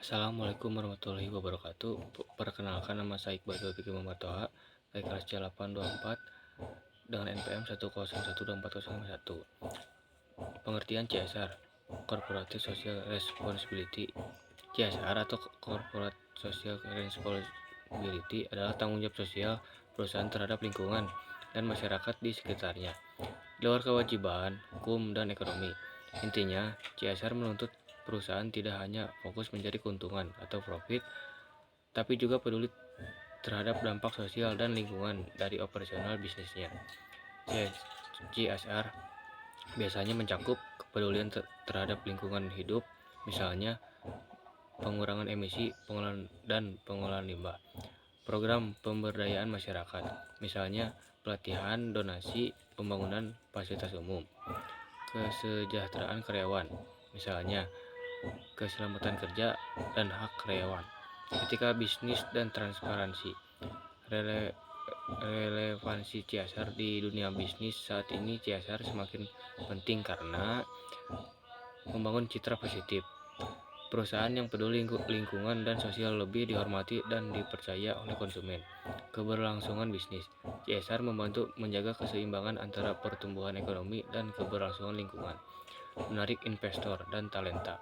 Assalamualaikum warahmatullahi wabarakatuh. Perkenalkan, nama saya Iqbal Taufik Muhammad Toha dari kelas C824 dengan NPM 1012401. Pengertian CSR, Corporate Social Responsibility. CSR atau Corporate Social Responsibility adalah tanggung jawab sosial perusahaan terhadap lingkungan dan masyarakat di sekitarnya, di luar kewajiban hukum dan ekonomi. Intinya, CSR menuntut perusahaan tidak hanya fokus mencari keuntungan atau profit, tapi juga peduli terhadap dampak sosial dan lingkungan dari operasional bisnisnya. CSR biasanya mencakup kepedulian terhadap lingkungan hidup, misalnya pengurangan emisi, pengolahan limbah. Program pemberdayaan masyarakat, misalnya pelatihan, donasi, pembangunan fasilitas umum. Kesejahteraan karyawan, misalnya keselamatan kerja dan hak karyawan. Etika bisnis dan transparansi. Relevansi CSR di dunia bisnis saat ini. CSR semakin penting karena membangun citra positif. Perusahaan yang peduli lingkungan dan sosial lebih dihormati dan dipercaya oleh konsumen. Keberlangsungan bisnis. CSR membantu menjaga keseimbangan antara pertumbuhan ekonomi dan keberlangsungan lingkungan. Menarik investor dan talenta.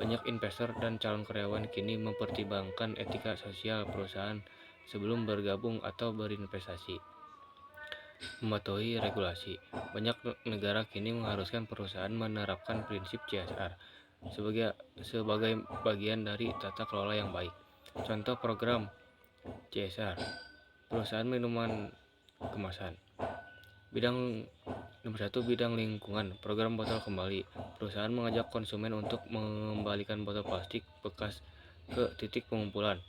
Banyak investor dan calon karyawan kini mempertimbangkan etika sosial perusahaan sebelum bergabung atau berinvestasi. Mematuhi regulasi. Banyak negara kini mengharuskan perusahaan menerapkan prinsip CSR sebagai bagian dari tata kelola yang baik. Contoh program CSR: perusahaan minuman kemasan. Bidang nomor 1, bidang lingkungan, program botol kembali. Perusahaan mengajak konsumen untuk mengembalikan botol plastik bekas ke titik pengumpulan.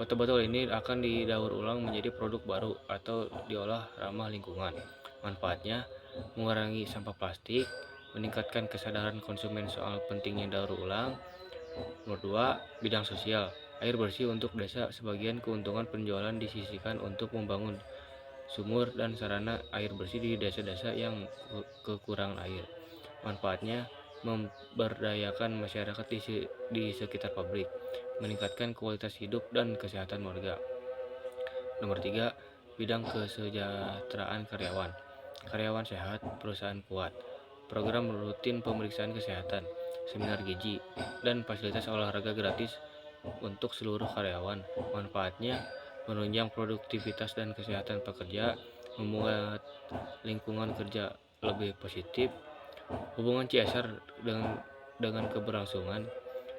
Botol-botol ini akan didaur ulang menjadi produk baru atau diolah ramah lingkungan. Manfaatnya: mengurangi sampah plastik, meningkatkan kesadaran konsumen soal pentingnya daur ulang. Nomor 2, bidang sosial, air bersih untuk desa. Sebagian keuntungan penjualan disisihkan untuk membangun sumur dan sarana air bersih di desa-desa yang kekurangan air. Manfaatnya: memberdayakan masyarakat di sekitar pabrik, meningkatkan kualitas hidup dan kesehatan warga. Nomor 3, bidang kesejahteraan karyawan. Karyawan sehat, perusahaan kuat. Program rutin pemeriksaan kesehatan, seminar gizi, dan fasilitas olahraga gratis untuk seluruh karyawan. Manfaatnya: menunjang produktivitas dan kesehatan pekerja, membuat lingkungan kerja lebih positif. Hubungan CSR dengan keberlangsungan.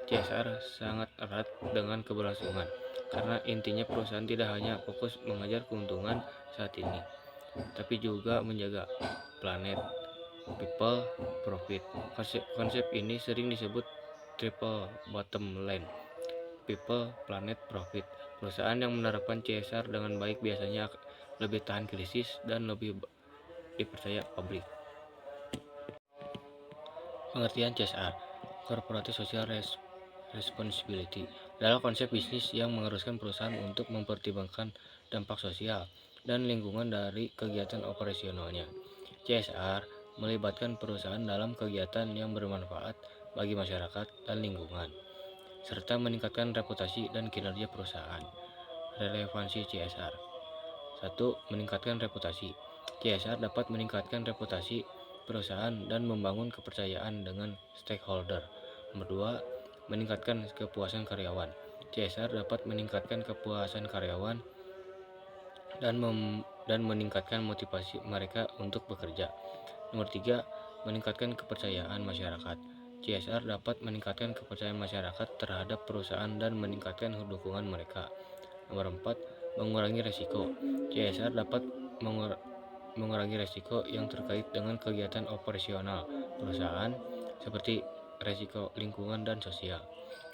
CSR sangat erat dengan keberlangsungan, karena intinya perusahaan tidak hanya fokus mengejar keuntungan saat ini, tapi juga menjaga planet, people, profit. Konsep ini sering disebut triple bottom line: people, planet, profit. Perusahaan yang menerapkan CSR dengan baik biasanya lebih tahan krisis dan lebih dipercaya publik. Pengertian CSR, Corporate Social Responsibility, adalah konsep bisnis yang mengharuskan perusahaan untuk mempertimbangkan dampak sosial dan lingkungan dari kegiatan operasionalnya. CSR melibatkan perusahaan dalam kegiatan yang bermanfaat bagi masyarakat dan lingkungan, serta meningkatkan reputasi dan kinerja perusahaan. Relevansi CSR. 1. Meningkatkan reputasi. CSR dapat meningkatkan reputasi perusahaan dan membangun kepercayaan dengan stakeholder. Nomor 2, meningkatkan kepuasan karyawan. CSR dapat meningkatkan kepuasan karyawan dan meningkatkan motivasi mereka untuk bekerja. Nomor 3, meningkatkan kepercayaan masyarakat. CSR dapat meningkatkan kepercayaan masyarakat terhadap perusahaan dan meningkatkan dukungan mereka. Nomor 4, mengurangi risiko. CSR dapat mengurangi risiko yang terkait dengan kegiatan operasional perusahaan seperti risiko lingkungan dan sosial.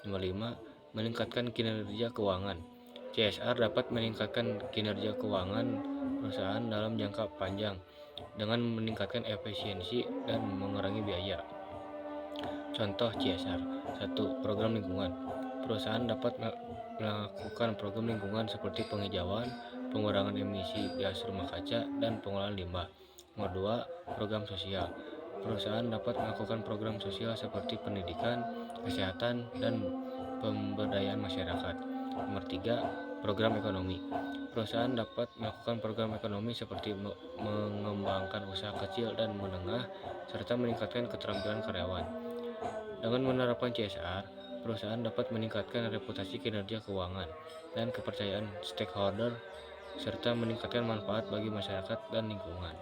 Nomor 5, meningkatkan kinerja keuangan. CSR dapat meningkatkan kinerja keuangan perusahaan dalam jangka panjang dengan meningkatkan efisiensi dan mengurangi biaya. Contoh CSR. 1. Program lingkungan. Perusahaan dapat melakukan program lingkungan seperti penghijauan, pengurangan emisi gas rumah kaca, dan pengolahan limbah. Nomor 2, program sosial. Perusahaan dapat melakukan program sosial seperti pendidikan, kesehatan, dan pemberdayaan masyarakat. Nomor 3, program ekonomi. Perusahaan dapat melakukan program ekonomi seperti mengembangkan usaha kecil dan menengah serta meningkatkan keterampilan karyawan. Dengan menerapkan CSR, perusahaan dapat meningkatkan reputasi kinerja keuangan dan kepercayaan stakeholder serta meningkatkan manfaat bagi masyarakat dan lingkungan.